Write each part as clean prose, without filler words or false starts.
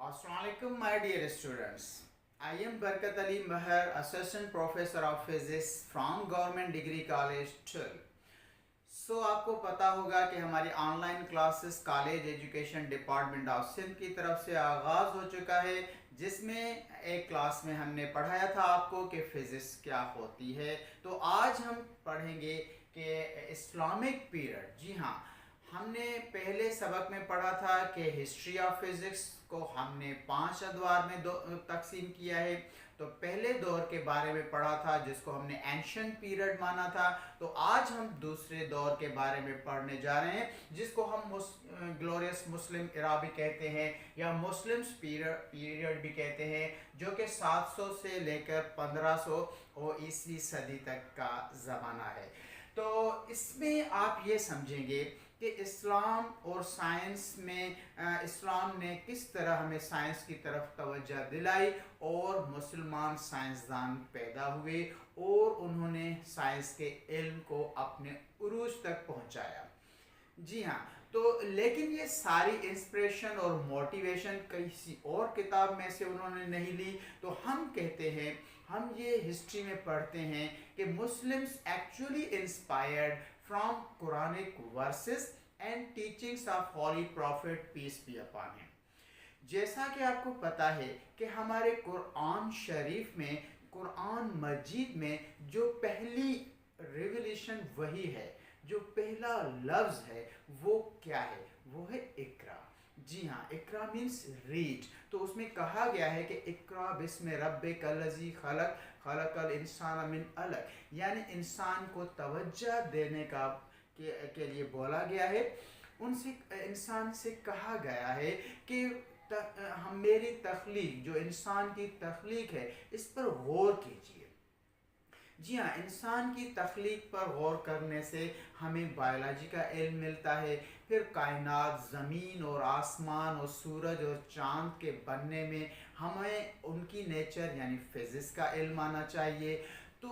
Assalamualaikum, my dear students. I am Barkat Ali Mahar, Assistant Professor of Physics from Government Degree College, Tull. आपको पता होगा कि हमारी online classes college education department of Sindh की तरफ से आगाज़ हो चुका है, जिसमें एक क्लास में हमने पढ़ाया था आपको कि फ़िज़िक्स क्या होती है। तो आज हम पढ़ेंगे कि इस्लामिक पीरियड। जी हाँ, हमने पहले सबक में पढ़ा था कि हिस्ट्री ऑफ फिज़िक्स को हमने 5 अदवार में तकसीम किया है। तो पहले दौर के बारे में पढ़ा था जिसको हमने एंशिएंट पीरियड माना था। तो आज हम दूसरे दौर के बारे में पढ़ने जा रहे हैं जिसको हम ग्लोरियस मुस्लिम एरा भी कहते हैं या मुस्लिम्स पीरियड भी कहते हैं, जो कि 700 से लेकर 1500 और ईसवी सदी तक का ज़माना है। तो इसमें आप ये समझेंगे कि इस्लाम और साइंस में इस्लाम ने किस तरह हमें साइंस की तरफ तवज्जो दिलाई और मुसलमान साइंसदान पैदा हुए और उन्होंने साइंस के इल्म को अपने उरूज तक पहुंचाया। जी हाँ, तो लेकिन ये सारी इंस्पिरेशन और मोटिवेशन किसी और किताब में से उन्होंने नहीं ली। तो हम कहते हैं, हम ये हिस्ट्री में पढ़ते हैं कि Muslims actually inspired from Quranic verses and teachings of holy prophet peace be upon him. जैसा कि आपको पता है कि हमारे कुरान शरीफ में, कुरान मजीद में जो पहली रिवलेशन वही है, जो पहला लफ्ज़ है वो क्या है? वो है इकरा। जी हाँ, इकरा मीन्स रीड। तो उसमें कहा गया है कि इकरा बिस्मि रब्बिकल्लज़ी खलक खलकल इंसान मिन अलक, यानी इंसान को तवज्जो देने का के लिए बोला गया है। उनसे इंसान से कहा गया है कि हम मेरी तख्लीक, जो इंसान की तख्लीक है, इस पर गौर कीजिए। जी हाँ, इंसान की तख्लीक पर गौर करने से हमें बायोलॉजी का इल्म मिलता है। फिर कायनात, ज़मीन और आसमान और सूरज और चाँद के बनने में हमें उनकी नेचर यानी फ़िज़िक्स का इल्म आना चाहिए। तो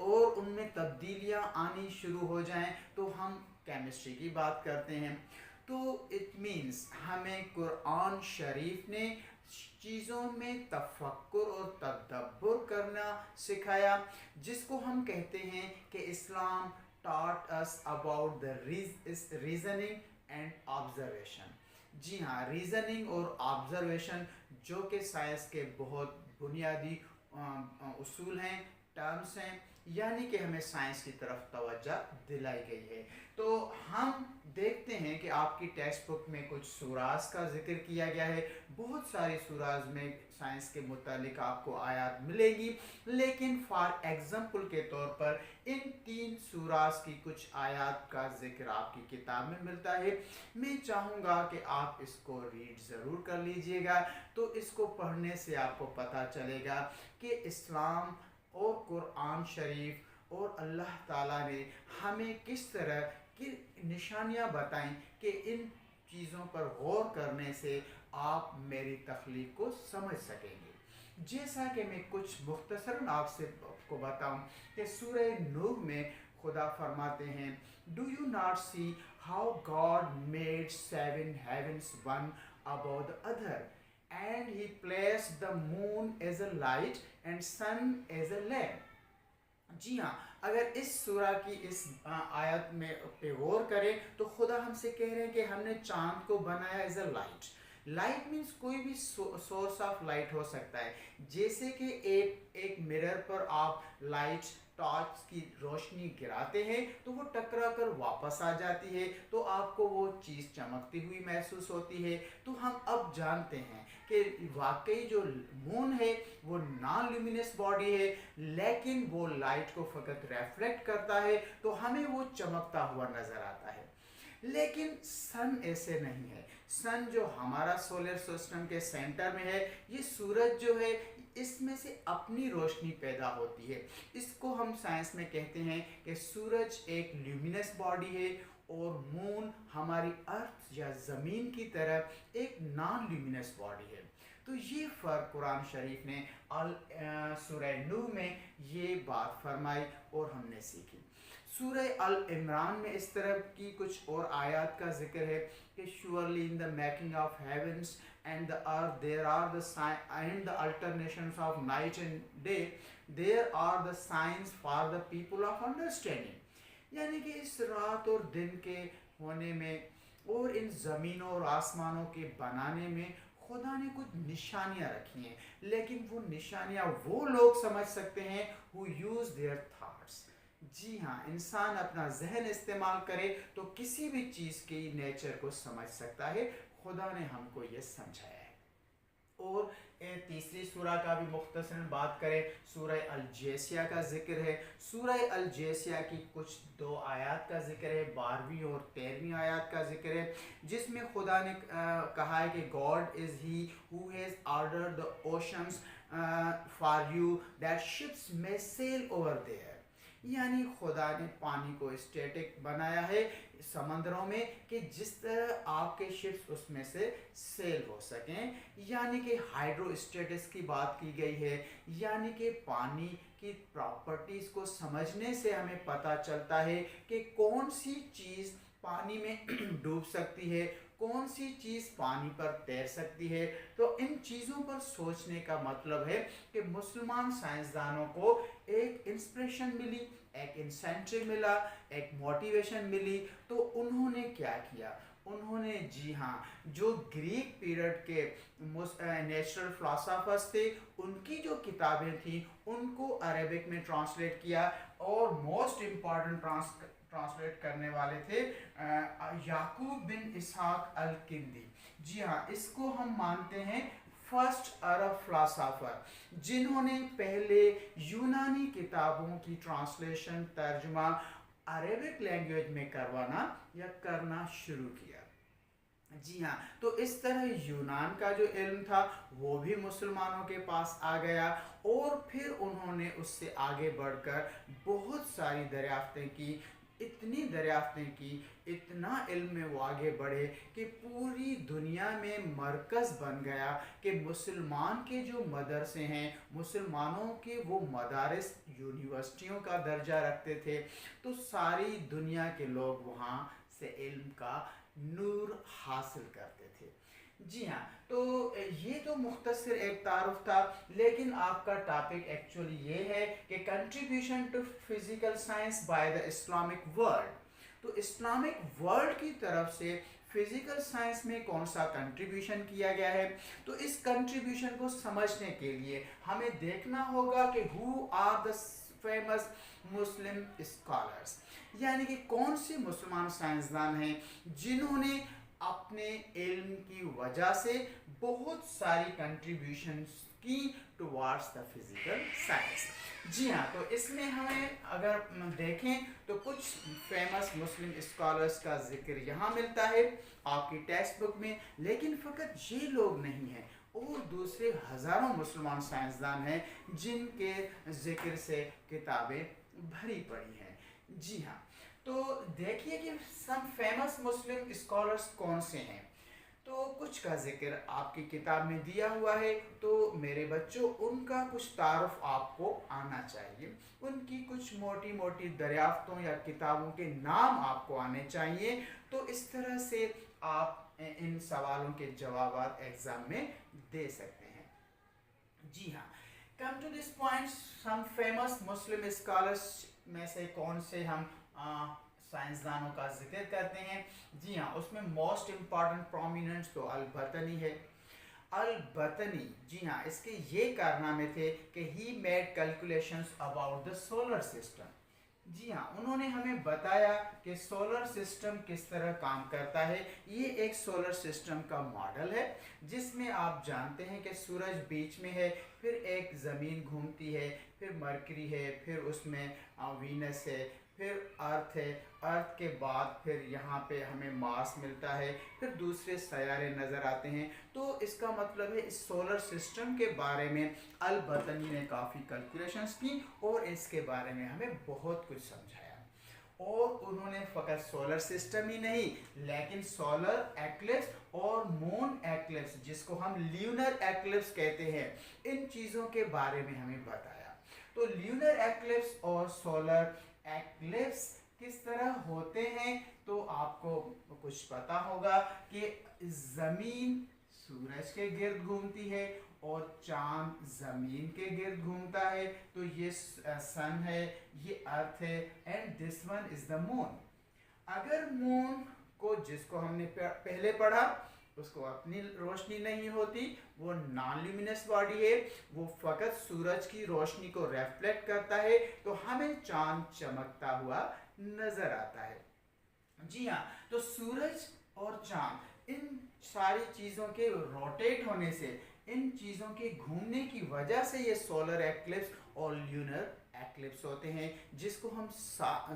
और उनमें तब्दीलियाँ आनी शुरू हो जाएं तो हम केमिस्ट्री की बात करते हैं। तो इट मीन्स हमें कुरान शरीफ ने चीज़ों में तफक्कुर और तदब्बुर करना सिखाया, जिसको हम कहते हैं कि इस्लाम taught us about the reasoning and observation। जी हाँ, रीज़निंग और ऑब्जर्वेशन जो कि साइंस के बहुत बुनियादी उसूल हैं, टर्म्स हैं, यानी कि हमें साइंस की तरफ तवज्जो दिलाई गई है। तो हम देखते हैं कि आपकी टेक्स्ट बुक में कुछ सूराज का जिक्र किया गया है। बहुत सारी सूराज में साइंस के मुतालिक आपको आयात मिलेगी, लेकिन फॉर एग्जाम्पल के तौर पर इन 3 सूराज की कुछ आयात का जिक्र आपकी किताब में मिलता है। मैं चाहूँगा कि आप इसको रीड ज़रूर कर लीजिएगा। तो इसको पढ़ने से आपको पता चलेगा कि इस्लाम और कुरान शरीफ और अल्लाह ताला ने हमें किस तरह की निशानियाँ बताईं कि इन चीज़ों पर गौर करने से आप मेरी तख्लीक को समझ सकेंगे। जैसा कि मैं कुछ मुख्तसरन आपको बताऊं कि सूरह नूह में खुदा फरमाते हैं, do you not see how God made 7 heavens one above the other and he placed the moon as a light and sun as a lamp। जी हाँ, अगर इस सूरा की इस आयत में पे गौर करें तो खुदा हमसे कह रहे हैं कि हमने चांद को बनाया as a light. Light means कोई भी सोर्स ऑफ लाइट हो सकता है। जैसे कि एक मिरर पर आप लाइट टॉर्च की रोशनी गिराते हैं तो वो टकरा कर वापस आ जाती है, तो आपको वो चीज़ चमकती हुई महसूस होती है। तो हम अब जानते हैं कि वाकई जो मून है वो नॉन ल्यूमिनस बॉडी है, लेकिन वो लाइट को फ़कत रिफ्लेक्ट करता है, तो हमें वो चमकता हुआ नज़र आता है। लेकिन सन ऐसे नहीं है। सन जो हमारा सोलर सिस्टम के सेंटर में है, ये सूरज जो है इसमें से अपनी रोशनी पैदा होती है। इसको हम साइंस में कहते हैं कि सूरज एक ल्यूमिनस बॉडी है और मून हमारी अर्थ या ज़मीन की तरह एक नॉन ल्यूमिनस बॉडी है। तो ये फ़र्क कुरान शरीफ ने सूरह नूह में ये बात फरमाई और हमने सीखी। सूरह अल इमरान में इस तरह की कुछ और आयत का जिक्र है कि surely in the making of heavens and the earth there are the and the alternations of night and day there are the signs for the people of understanding. यानी कि इस रात और दिन के होने में और इन ज़मीनों और आसमानों के बनाने में खुदा ने कुछ निशानियां रखी हैं, लेकिन वो निशानियां वो लोग समझ सकते हैं who use their thoughts. जी हाँ, इंसान अपना जहन इस्तेमाल करे तो किसी भी चीज़ की नेचर को समझ सकता है। खुदा ने हमको ये समझाया है। और तीसरी सूरह का भी मुख्तसरन बात करें, सूरह अल जैसिया का जिक्र है। सूरह अल जैसिया की कुछ 2 आयत का जिक्र है, 12वीं और 13वीं आयत का जिक्र है, जिसमें खुदा ने कहा है कि God is he who has ordered the oceans for you that ships may sail over there. यानी खुदा ने पानी को स्टैटिक बनाया है समंदरों में कि जिस तरह आपके शिप्स उसमें से सेल हो सकें, यानी कि हाइड्रोस्टेटिक्स की बात की गई है। यानी कि पानी की प्रॉपर्टीज़ को समझने से हमें पता चलता है कि कौन सी चीज़ पानी में डूब सकती है, कौन सी चीज़ पानी पर तैर सकती है। तो इन चीज़ों पर सोचने का मतलब है कि मुसलमान साइंसदानों को एक इंस्पिरेशन मिली, एक इंसेंटिव मिला, एक मोटिवेशन मिली। तो उन्होंने क्या किया, उन्होंने जी हाँ, जो ग्रीक पीरियड के नेचुरल फिलोसोफर्स थे उनकी जो किताबें थी उनको अरेबिक में ट्रांसलेट किया, और मोस्ट इम्पॉर्टेंट ट्रांसलेट करने वाले थे याकूब बिन इसहाक अल किंदी। जी हाँ, इसको हम मानते हैं फर्स्ट अरब फिलोसोफर, जिन्होंने पहले यूनानी किताबों की ट्रांसलेशन तर्जुमा अरेबिक लैंग्वेज में करना शुरू किया। जी हाँ, तो इस तरह यूनान का जो इल्म था वो भी मुसलमानों के पास आ गया, और फिर उन्होंने उससे आगे बढ़कर बहुत सारी दरियाफ्तें की, इतनी दरियाफ्तें की, इतना इल्म में वो आगे बढ़े कि पूरी दुनिया में मरकज़ बन गया कि मुसलमान के जो मदरसे हैं, मुसलमानों के वो मदारिस यूनिवर्सिटियों का दर्जा रखते थे, तो सारी दुनिया के लोग वहाँ से इल्म का नूर हासिल करते थे। जी हाँ, तो ये तो मुख्तसर एक तारुफ था, लेकिन आपका टॉपिक एक्चुअली ये है कि contribution to physical science by the Islamic world. तो इस्लामिक वर्ल्ड की तरफ से फिजिकल साइंस में कौन सा कंट्रीब्यूशन किया गया है। तो इस कंट्रीब्यूशन को समझने के लिए हमें देखना होगा कि who are the famous Muslim scholars, यानी कि कौन से मुसलमान साइंसदान हैं जिन्होंने अपने इल्म की वजह से बहुत सारी कंट्रीब्यूशंस की टुवार्ड्स द फिजिकल साइंस। जी हाँ, तो इसमें हमें अगर देखें तो कुछ फेमस मुस्लिम स्कॉलर्स का जिक्र यहाँ मिलता है आपकी टेक्स्ट बुक में, लेकिन फ़कत ये लोग नहीं हैं, और दूसरे हज़ारों मुसलमान साइंसदान हैं जिनके जिक्र से किताबें भरी पड़ी हैं। जी हाँ, तो देखिए कि सब फेमस मुस्लिम स्कॉलर्स कौन से हैं। तो कुछ का जिक्र आपकी किताब में दिया हुआ है, तो मेरे बच्चों उनका कुछ तारुफ आपको आना चाहिए, उनकी कुछ मोटी मोटी दरियाफ्तों या किताबों के नाम आपको आने चाहिए। तो इस तरह से आप इन सवालों के जवाब एग्ज़ाम में दे सकते हैं। जी हाँ, come to this point, some famous Muslim scholars में से कौन से हम साइंसदानों का जिक्र करते हैं। जी हाँ, उसमें मोस्ट इम्पॉर्टेंट प्रोमिनेंट तो अल-बतनी है। अल-बतनी, जी हाँ, इसके ये कारनामे थे कि he made calculations about the solar system. जी हाँ, उन्होंने हमें बताया कि सोलर सिस्टम किस तरह काम करता है। ये एक सोलर सिस्टम का मॉडल है जिसमें आप जानते हैं कि सूरज बीच में है, फिर एक ज़मीन घूमती है, फिर मरकरी है, फिर उसमें वीनस है, फिर अर्थ है, अर्थ के बाद फिर यहाँ पे हमें मार्स मिलता है, फिर दूसरे सयारे नज़र आते हैं। तो इसका मतलब है इस सोलर सिस्टम के बारे में अल-बतनी ने काफ़ी कैलकुलेशंस की और इसके बारे में हमें बहुत कुछ समझाया। और उन्होंने फ़कत सोलर सिस्टम ही नहीं, लेकिन सोलर एक्लिप्स और मून एक्लिप्स, जिसको हम ल्यूनर एक्लिप्स कहते हैं, इन चीज़ों के बारे में हमें बताया। तो ल्यूनर एक्लिप्स और सोलर एक्लिप्स किस तरह होते हैं, तो आपको कुछ पता होगा कि ज़मीन सूरज के गिर्द घूमती है और चांद ज़मीन के गिर्द घूमता है। तो ये सन है, ये अर्थ है, and this one is the moon. अगर मून को, जिसको हमने पहले पढ़ा, उसको अपनी रोशनी नहीं होती, वो नॉन ल्यूमिनस बॉडी है, वो फकत सूरज की रोशनी को रिफ्लेक्ट करता है, तो हमें चांद चमकता हुआ नजर आता है। जी हाँ, तो सूरज और चांद, इन सारी चीज़ों के रोटेट होने से, इन चीज़ों के घूमने की वजह से ये सोलर एक्लिप्स और ल्यूनर एक्लिप्स होते हैं, जिसको हम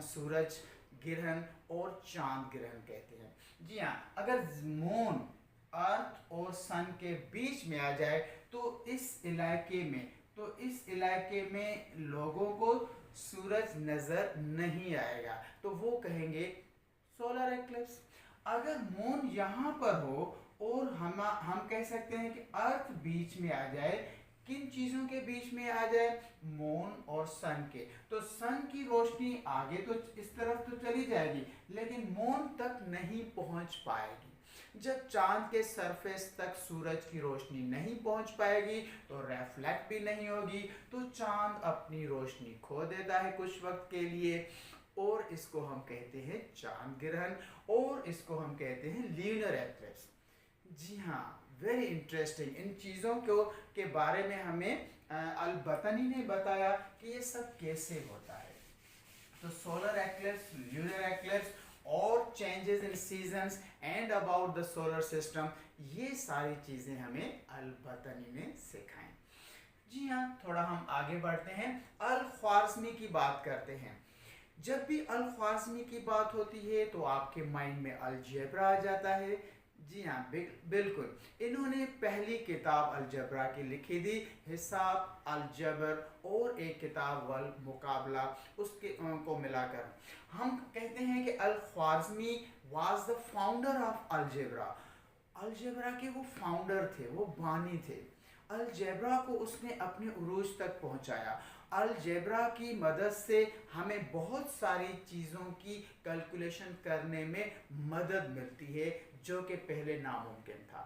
सूरज ग्रहण और चांद ग्रहण कहते हैं। जी हाँ, अगर मून अर्थ और सन के बीच में आ जाए तो इस इलाके में लोगों को सूरज नजर नहीं आएगा, तो वो कहेंगे सोलर एक्लिप्स। अगर मून यहाँ पर हो और हम कह सकते हैं कि अर्थ बीच में आ जाए, किन चीज़ों के बीच में आ जाए, मून और सन के, तो सन की रोशनी आगे तो इस तरफ तो चली जाएगी, लेकिन मून तक नहीं पहुंच पाएगी। जब चांद के सरफेस तक सूरज की रोशनी नहीं पहुंच पाएगी तो रिफ्लेक्ट भी नहीं होगी, तो चांद अपनी रोशनी खो देता है कुछ वक्त के लिए, और इसको हम कहते हैं चांद ग्रहण, और इसको हम कहते हैं ल्यूनर एक्लिप्स। जी हाँ, वेरी इंटरेस्टिंग। इन चीज़ों के बारे में हमें अल-बतनी ने बताया कि ये सब कैसे होता है। तो सोलर एक्लिप्स, ल्यूनर एक्लिप्स और changes in seasons and about the solar system, ये सारी चीज़ें हमें अल-बतनी ने सिखाई। जी हाँ, थोड़ा हम आगे बढ़ते हैं, अल-ख्वारिज़मी की बात करते हैं। जब भी अल-ख्वारिज़मी की बात होती है तो आपके माइंड में अलजेब्रा आ जाता है। जी हाँ, बिल्कुल। इन्होंने पहली किताब अलजबरा की लिखी थी, हिसाब अलजबर, और एक किताब वल मुकाबला, उसके को मिलाकर हम कहते हैं कि Al-Khwarizmi was the founder of algebra. Algebra के वो फाउंडर थे, वो बानी थे। अलजेब्रा को उसने अपने उरूज तक पहुंचाया। अलजेब्रा की मदद से हमें बहुत सारी चीज़ों की कैलकुलेशन करने में मदद मिलती है, जो कि पहले नामुमकिन था।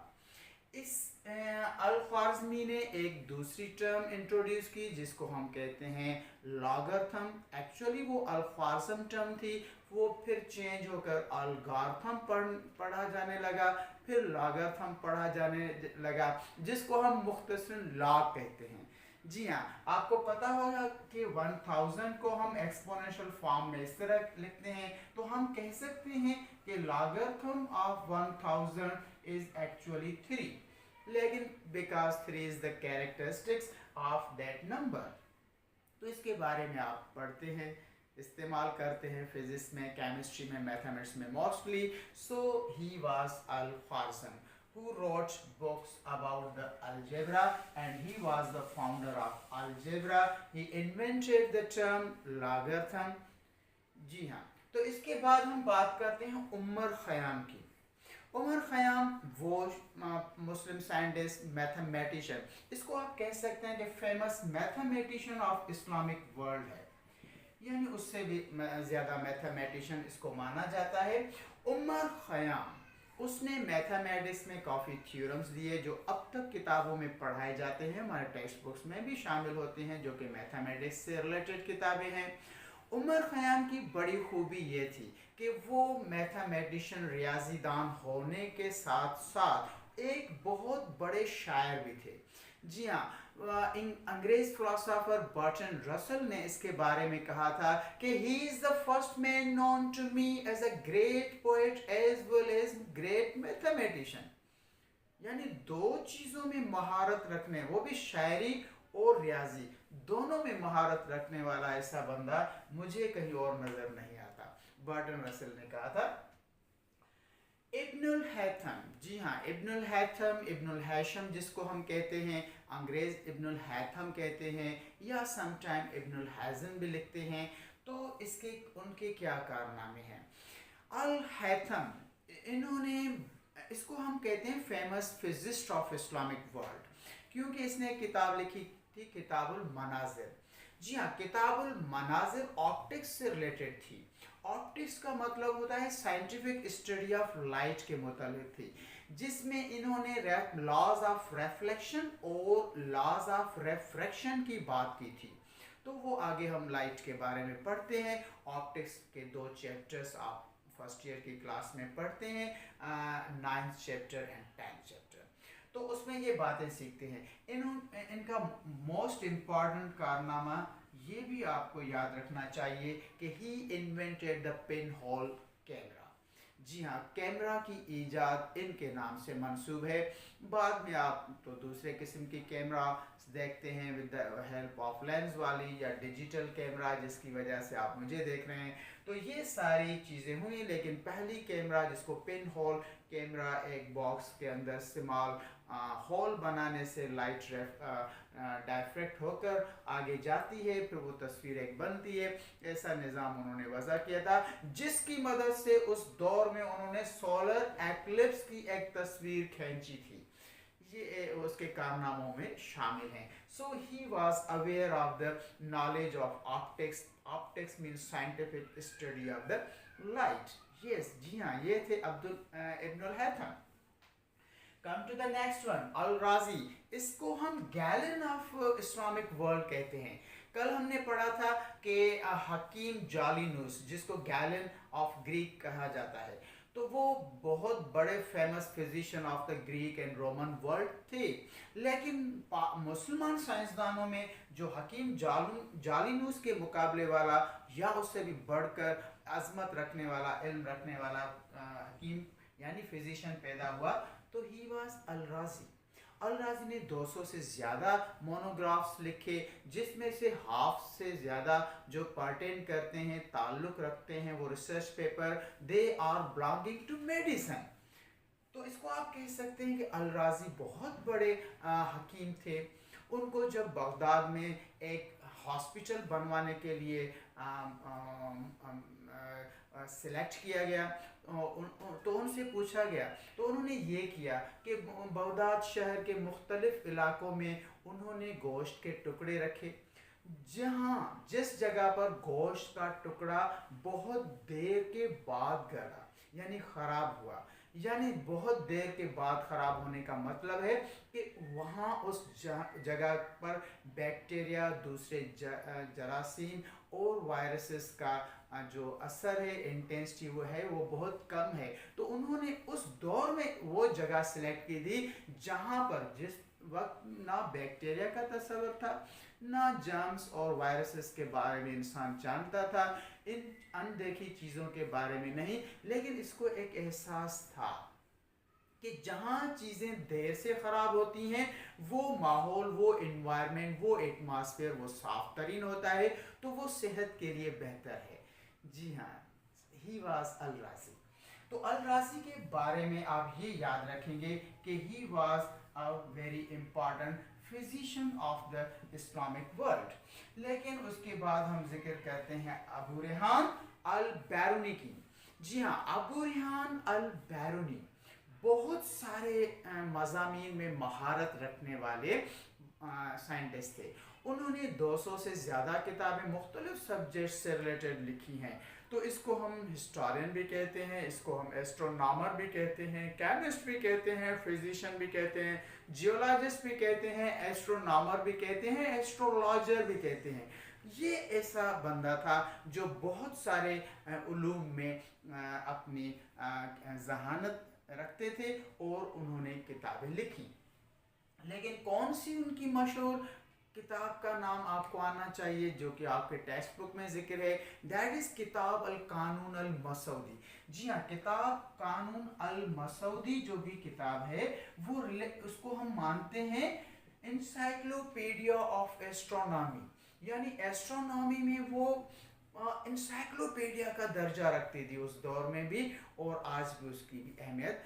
इस अल-ख्वारिज़मी ने एक दूसरी टर्म इंट्रोड्यूस की, जिसको हम कहते हैं लॉगरिथम। एक्चुअली वो अल-ख्वारिज़म टर्म थी, वो फिर चेंज होकर अलगॉरिथम पढ़ा जाने लगा, फिर लॉगरिथम पढ़ा जाने लगा, जिसको हम मुख्तसरन लॉग कहते हैं। जी हाँ, आपको पता होगा कि 1000 को हम एक्सपोनेंशियल फॉर्म में इस तरह लिखते हैं, तो हम कह सकते हैं कि लॉगरिथम ऑफ 1000 इज एक्चुअली 3, लेकिन because 3 is the characteristics of that number. तो इसके बारे में आप पढ़ते हैं, इस्तेमाल करते हैं फिजिक्स में, केमिस्ट्री में, मैथमेटिक्स में mostly. So he was Al-Khwarizmi who wrote books about the algebra, and he was the founder of algebra. He invented the term logarithm. जी हाँ, तो इसके बाद हम बात करते हैं उमर ख़याम की। उमर ख़याम वो मुस्लिम साइंटिस्ट, मैथमेटिशियन, इसको आप कह सकते हैं कि famous mathematician of Islamic world है, यानी उससे भी ज़्यादा मैथमेटिशियन इसको माना जाता है। उमर ख़याम, उसने मैथमेटिक्स में काफ़ी थ्योरम्स दिए जो अब तक किताबों में पढ़ाए जाते हैं, हमारे टेक्स्ट बुक्स में भी शामिल होते हैं, जो कि मैथमेटिक्स से रिलेटेड किताबें हैं। उमर ख़याम की बड़ी खूबी ये थी कि वो मैथमेटिशियन, रियाजीदान होने के साथ साथ एक बहुत बड़े शायर भी थे। जी हाँ, अंग्रेज फिलोसोफर बर्टन रसल ने इसके बारे में कहा था कि he is the first man known to me as a great poet as well as great mathematician. यानी दो चीज़ों में महारत रखने, वो भी शायरी और रियाजी, दोनों में महारत रखने वाला ऐसा बंदा मुझे कहीं और नजर नहीं आता, बर्टन रसल ने कहा था। इब्नुल हैथम, जी हाँ, इब्नुल हैथम, इब्नुल हैशम जिसको हम कहते हैं, अंग्रेज इब्नुल हैथम कहते हैं, या समटाइम इब्नुल हैज़म भी लिखते हैं। तो इसके उनके क्या कारनामे हैं? अल हैथम, इन्होंने, इसको हम कहते हैं famous physicist of Islamic world, क्योंकि इसने एक किताब लिखी थी, किताबुल मनाजिर, जी हाँ, किताबुल मनाजिर ऑप्टिक्स से रिलेटेड थी। ऑप्टिक्स का मतलब होता है साइंटिफिक स्टडी ऑफ लाइट के मुतालिक थी, जिसमें इन्होंने लॉज ऑफ रिफ्लेक्शन और लॉज ऑफ रिफ्रैक्शन की बात की थी। तो वो आगे हम लाइट के बारे में पढ़ते हैं। ऑप्टिक्स के 2 चैप्टर्स आप फर्स्ट ईयर की क्लास में पढ़ते हैं, 9th chapter and 10th chapter. तो उसमें ये बातें सीखते हैं। इनका मोस्ट इम्पॉर्टेंट कारनामा ये भी आपको याद रखना चाहिए कि he invented the pinhole camera. जी हाँ, कैमरा की ईजाद इनके नाम से मंसूब है। बाद में आप तो दूसरे किस्म की कैमरा देखते हैं with the help of lens वाली या डिजिटल कैमरा, जिसकी वजह से आप मुझे देख रहे हैं। तो ये सारी चीज़ें हुई, लेकिन पहली कैमरा जिसको पिन होल कैमरा, एक बॉक्स के अंदर स्मॉल होल बनाने से लाइट डायफ्रेक्ट होकर आगे जाती है, फिर वो तस्वीर एक बनती है। ऐसा निज़ाम उन्होंने वज़ा किया था, जिसकी मदद से उस दौर में उन्होंने सोलर एक्लिप्स की एक तस्वीर खींची थी। ये उसके कारनामों में शामिल हैं। So he was aware of the knowledge of optics. Optics means scientific study of the light. Yes, जी हाँ, ये थे Abdul Ibnul Haytham. Come to the next one, Al Razi. इसको हम गैलन ऑफ इस्लामिक वर्ल्ड कहते हैं। कल हमने पढ़ा था कि हकीम जालिनूस, जिसको गैलन ऑफ ग्रीक कहा जाता है, तो वो बहुत बड़े famous physician of the Greek and Roman world थे। लेकिन मुसलमान साइंसदानों में जो हकीम जालिनूस के मुकाबले वाला या उससे भी बढ़कर अजमत रखने वाला, इल्म रखने वाला हकीम यानी फिजिशियन पैदा हुआ, तो ही वाज अल राजी। अल राजी ने 200 से ज़्यादा मोनोग्राफ्स लिखे, जिसमें से हाफ से ज़्यादा जो पर्टेन करते हैं, ताल्लुक़ रखते हैं, वो research paper they are belonging to medicine. तो इसको आप कह सकते हैं कि अल राजी बहुत बड़े हकीम थे। उनको जब बगदाद में एक हॉस्पिटल बनवाने के लिए सिलेक्ट किया गया, तो उनसे पूछा गया, तो उन्होंने ये किया कि बगदाद शहर के मुख्तलिफ इलाकों में उन्होंने गोश्त के टुकड़े रखे। जिस जगह पर गोश्त का टुकड़ा बहुत देर के बाद गला यानी ख़राब हुआ, यानी बहुत देर के बाद ख़राब होने का मतलब है कि वहाँ उस जगह पर बैक्टीरिया, दूसरे जरासीम और वायरसेस का जो असर है, इंटेंसिटी वो बहुत कम है। तो उन्होंने उस दौर में वो जगह सिलेक्ट की थी जहाँ पर जिस वक्त ना बैक्टीरिया का तस्वर था, ना जर्म्स और वायरसेस के बारे में इंसान जानता था, इन अनदेखी चीज़ों के बारे में नहीं, लेकिन इसको एक एहसास था कि जहाँ चीज़ें देर से ख़राब होती हैं, वो माहौल, वो इन्वायरमेंट, वो एटमॉस्फेयर वो साफ तरीन होता है, तो वो सेहत के लिए बेहतर है। जी हाँ, ही वाज अल राजी। तो अल राजी के बारे में आप ये याद रखेंगे कि he was a very important physician of the Islamic world. लेकिन उसके बाद हम जिक्र करते हैं अबू रेहान अल बैरूनी की। जी हाँ, अबू रेहान अल बैरूनी बहुत सारे मज़ामीन में महारत रखने वाले साइंटिस्ट थे। उन्होंने 200 से ज़्यादा किताबें मुख्तलिफ सब्जेक्ट से रिलेटेड लिखी हैं। तो इसको हम हिस्टोरियन भी कहते हैं, इसको हम एस्ट्रोनॉमर भी कहते हैं, केमिस्ट भी कहते हैं, फिजिशियन भी कहते हैं, जियोलॉजिस्ट भी कहते हैं, एस्ट्रोनॉमर भी कहते हैं, एस्ट्रोलॉजर भी कहते हैं। ये ऐसा बंदा था जो बहुत सारे उलूम में अपनी जहानत रखते थे और उन्होंने किताबें लिखी। लेकिन कौन सी उनकी मशहूर किताब का नाम आपको आना चाहिए, जो कि आपके टेक्स्ट बुक में जिक्र है, दैट इज़ किताब अल कानून अल मसूदी। जी हाँ, किताब कानून अल मसूदी जो भी किताब है, वो उसको हम मानते हैं इंसाइक्लोपीडिया ऑफ एस्ट्रोनॉमी, यानी एस्ट्रोनॉमी में वो इंसाइक्लोपीडिया का दर्जा रखती थी उस दौर में भी, और आज भी उसकी भी अहमियत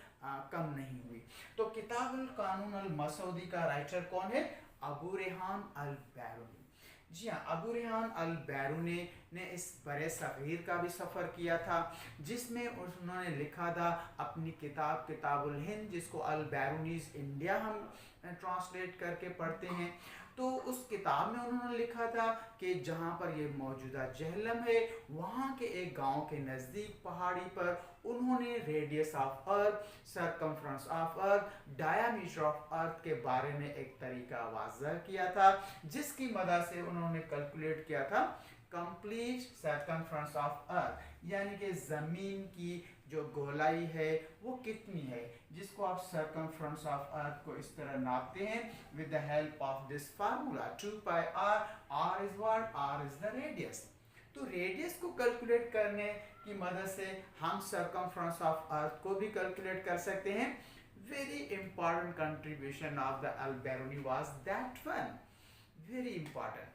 कम नहीं हुई। तो किताब अल कानून अल मसूदी का राइटर कौन है? अबू रेहान अल बैरूनी। जी हाँ, अबू रेहान अल बैरूनी ने इस बड़े सग़ीर का भी सफ़र किया था, जिसमें उन्होंने लिखा था अपनी किताब किताबुल हिंद, जिसको अल बैरूनीज़ इंडिया हम ट्रांसलेट करके पढ़ते हैं। तो उस किताब में उन्होंने लिखा था कि जहाँ पर ये मौजूदा जहलम है, वहाँ के एक गांव के नज़दीक पहाड़ी पर उन्होंने radius of earth, circumference of earth, diameter of earth के बारे में एक तरीका वाज़ह किया था, जिसकी मदद से उन्होंने कैलकुलेट किया था कंप्लीट सरकमफ्रेंस ऑफ अर्थ, यानी कि ज़मीन की जो गोलाई है वो कितनी है, जिसको आप सरकमफ्रेंस ऑफ अर्थ को इस तरह नापते हैं with the help of this formula 2 pi R. R is what? R is the radius. तो रेडियस को कैलकुलेट करने की मदद से हम सरकमफ्रेंस ऑफ अर्थ को भी कैलकुलेट कर सकते हैं। Very important contribution of the Al Biruni was that one, very important.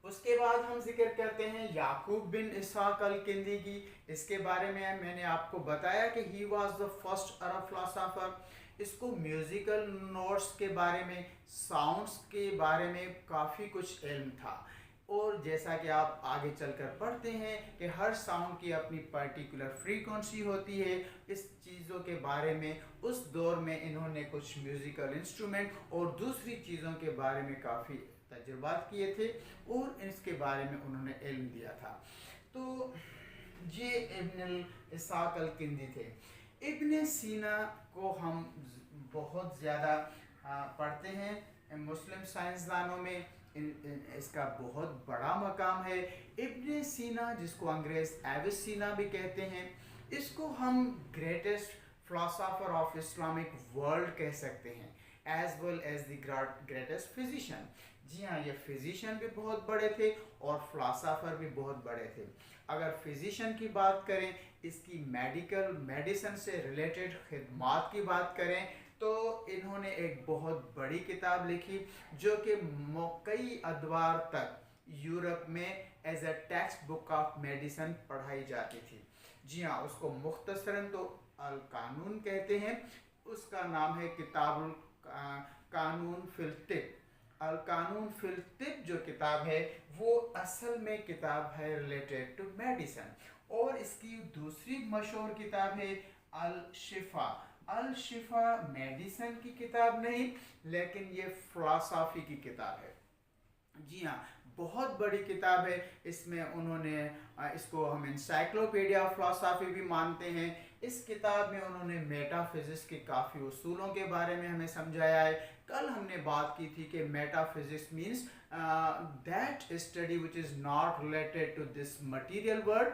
उसके बाद हम जिक्र करते हैं याकूब बिन इसहाक अल किंदी की। इसके बारे में मैंने आपको बताया कि he was the first Arab philosopher. इसको म्यूजिकल नोट्स के बारे में, साउंड्स के बारे में काफ़ी कुछ इल्म था, और जैसा कि आप आगे चलकर पढ़ते हैं कि हर साउंड की अपनी पर्टिकुलर फ्रीक्वेंसी होती है। इस चीज़ों के बारे में उस दौर में इन्होंने कुछ म्यूज़िकल इंस्ट्रूमेंट और दूसरी चीज़ों के बारे में काफ़ी तजुर्बात किए थे, और इसके बारे में उन्होंने इल्म दिया था। तो ये इब्न इसहाक अल किंदी थे। इब्न सीना को हम बहुत ज़्यादा पढ़ते हैं मुस्लिम साइंसदानों में। इसका बहुत बड़ा मकाम है। इब्न सीना, जिसको अंग्रेज़ एविसीना भी कहते हैं, इसको हम greatest philosopher of Islamic world कह सकते हैं, as well as the greatest physician. जी हाँ, ये फिजिशियन भी बहुत बड़े थे और फिलोसोफर भी बहुत बड़े थे। अगर फिजिशियन की बात करें, इसकी मेडिसिन से रिलेटेड खिदमात की बात करें, तो इन्होंने एक बहुत बड़ी किताब लिखी जो कि कई अदवार तक यूरोप में as a text book of medicine पढ़ाई जाती थी। जी हाँ, उसको मुख्तसरन तो अल कानून कहते हैं। उसका नाम है किताबुल कानून फिल तिब। अल कानून फिल तिब जो किताब है वो असल में किताब है रिलेटेड टू मेडिसिन। और इसकी दूसरी मशहूर किताब है अल शिफा। अल शिफा मेडिसिन की किताब नहीं, लेकिन ये फिलॉसफी की किताब है। जी हाँ, बहुत बड़ी किताब है। इसमें उन्होंने इसको हम इंसाइक्लोपीडिया ऑफ फिलॉसफी भी मानते हैं। इस किताब में उन्होंने मेटाफिजिक्स के काफ़ी उसूलों के बारे में हमें समझाया है। कल हमने बात की थी कि metaphysics means that study which is not related to this material world